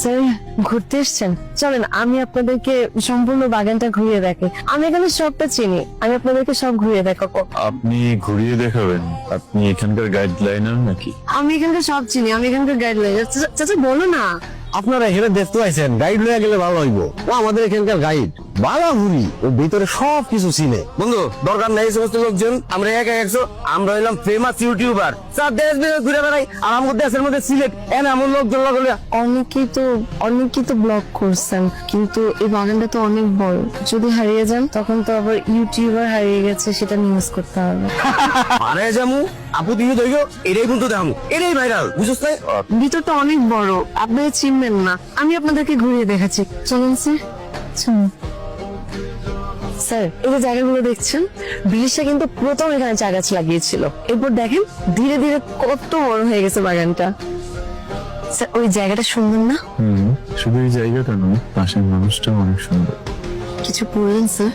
Sir ঘুরতে এসছেন, চলেন আমি আপনাদেরকে সম্পূর্ণ বাগানটা ঘুরিয়ে দেখাই। আমি এখানে সবটা চিনি, আমি আপনাদেরকে সব ঘুরিয়ে দেখাবো। আপনি ঘুরিয়ে দেখাবেন? আপনি এখানকার গাইডলাইনার নাকি? আমি এখানকার সব চিনি, আমি এখানকার গাইডলাইন। চাচা বলো না। আপনারা এখানে দেখতে পাইছেন, গাইড লয়ে গেলে ভালো হইব। ও আমাদের এখানকার গাইড বালাভুরি, ওর ভিতরে সবকিছু চিনে। বন্ধু দরকার নাই সমস্ত লোকজন, আমরা এক একশো, আমরা হইলাম ফেমাস ইউটিউবার। স্যার দেশ বিদেশ ঘুরে বেড়াই, আর আমাদের দেশের মধ্যে সিলেট এমন লোকজন লাগলে। অনেকেই তো ব্লগ করছেন, কিন্তু এই বাগানটা তো অনেক বড়। যদি হারিয়ে যান তখন তো আবার ইউটিউবার হারিয়ে গেছে সেটা নিউজ করতে হবে। আরে জামু আপু তুমি দেখো, এটাই কিন্তু দাম, এটাই ভাইরাল, বুঝছ না? ভিতরটা অনেক বড়, আপনারা চিনবেন না। আমি আপনাদেরকে ঘুরিয়ে দেখাচ্ছি, চলুন স্যার। চলুন স্যার, এই যে জায়গাগুলো দেখছেন, ব্রিটিশরা কিন্তু প্রথম এখানে চা গাছ লাগিয়েছিল। এরপর দেখেন ধীরে ধীরে কত বড় হয়ে গেছে বাগানটা। স্যার ওই জায়গাটা সুন্দর না? শুধু এই জায়গাটা নয়, পাশের মানুষটাও অনেক সুন্দর। কিছু বললেন স্যার?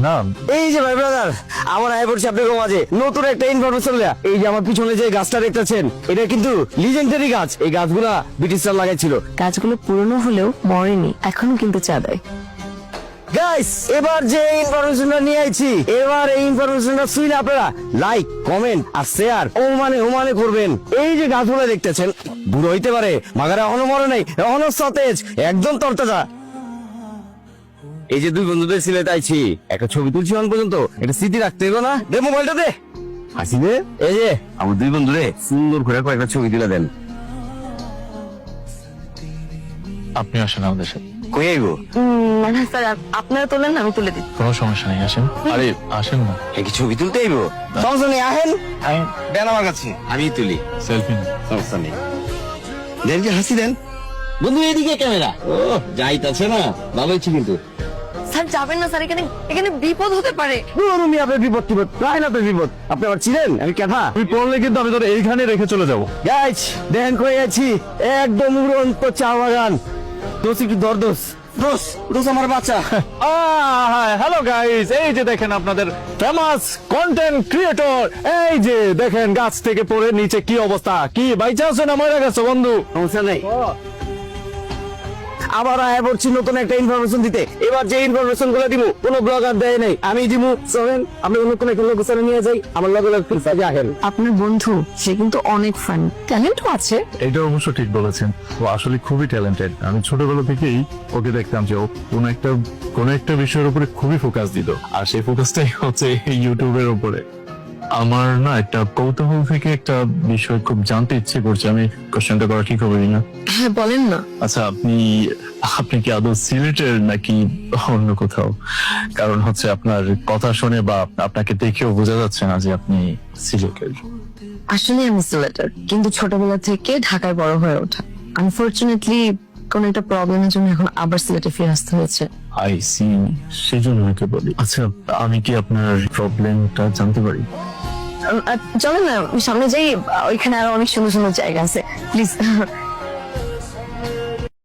না, এই যে ভাই ব্রাদার, আমার আয় পড়ছে আপনাদের মাঝে নতুন একটা ইনফরমেশন লিয়া। এই যে আমার পিছনে যে গাছটা দেখতেছেন, এটা কিন্তু লিজেন্ডারি গাছ। এই গাছগুলা ব্রিটিশরা লাগাইছিল। গাছগুলো পুরনো হলেও মরেনি, এখনো কিন্তু চা দেয়। গাইস, এবার যে ইনফরমেশনটা নিয়ে আইছি, এবার এই ইনফরমেশনটা শুনে আপনারা লাইক, কমেন্ট আর শেয়ার ওমানে করবেন। এই যে গাছগুলো দেখতেছেন, বুড়ো হইতে পারে, মাগারে এখনো মরে নাই, এখনো সতেজ, একদম তরতাজা। এই যে দুই বন্ধুদের সিলেট আইছি, একটা ছবি তুলছি অন পর্যন্ত, এটা স্মৃতি রাখতে হবে না? দে মোবাইলটা দে। হাসি দে। এই যে আমার দুই বন্ধুরে সুন্দর করে কয়েকটা ছবি তুলে দেন। আপনি আসেন আমাদের সাথে। কই আইবো? মানে স্যার আপনারা তোলেন, আমি তুলে দিই। কোনো সমস্যা নেই, আসেন। আরে আসেন না। এ কি ছবি তুলতে আইবো? সমস্যা নেই, আহেন। দেন আমার কাছে, আমি তুলি। সেলফি। সমস্যা নেই। দেন কি হাসি দেন। বন্ধু এদিকে ক্যামেরা। ও যাইতাছে না, ভালো হচ্ছে কিন্তু। স্যার যাবেন না স্যার, এখানে বিপদ হতে পারে। আমি আপনার বিপদ প্রায় না আপনার বিপদ। আপনি আমার চিনেন আমি কেথা? তুমি পড়লে কিন্তু আমি তোর এইখানে রেখে চলে যাবো। গাইছ দেখেন কই আছি, একদম উড়ন্ত চা বাগান। দোষ একটু দোষ দোষ আমার বাচ্চা। হ্যালো গাইস, এই যে দেখেন আপনাদের ফেমাস কন্টেন্ট ক্রিয়েটর। এই যে দেখেন গাছ থেকে পড়ে নিচে কি অবস্থা, কি বাইচা আছে না মরে গেছে বন্ধু? সমস্যা নেই। আবার আয় পড়ছি নতুন একটা ইনফরমেশন দিতে। এবার যে ইনফরমেশন গুলো দিব কোন ব্লগার দেয় নাই, আমি দিব। চলেন আপনি অন্য কোন একটা লোকেশন নিয়ে যাই, আমার লগে লগে ফিরে আহেন। আপনার বন্ধু সে কিন্তু অনেক ফান, ট্যালেন্টও আছে। এটা অবশ্য ঠিক বলেছেন, ও আসলে খুবই ট্যালেন্টেড। আমি ছোটবেলা থেকেই ওকে দেখতাম যে ও কোনো একটা বিষয়ের উপরে খুবই ফোকাস দিত, আর সেই ফোকাসটাই হচ্ছে এই ইউটিউবের উপরে। আমার না একটা কৌতূহল থেকে একটা বিষয় খুব জানতে ইচ্ছে করছে। আমি কোশ্চেনটা করা ঠিক হবে না? হ্যাঁ বলেন না। আচ্ছা, আপনি কি আদৌ সিলেটের নাকি অন্য কোথাও? কারণ হচ্ছে আপনার কথা শুনে বা আপনাকে দেখেও বোঝা যাচ্ছে না যে আপনি সিলেটের। আসলে আমি সিলেটের, কিন্তু ছোটবেলা থেকে ঢাকায় বড় হয়ে ওঠা। আনফরচুনেটলি কোন একটা প্রবলেমের জন্য এখন আবার সিলেটে ফিরে আসতে হয়েছে। আই সি, সেই জন্য ওকে বলি। আচ্ছা, আমি কি আপনার প্রবলেমটা জানতে পারি? চলেন না সামনে যাই, ওইখানে আরো অনেক সুন্দর সুন্দর জায়গা আছে। প্লিজ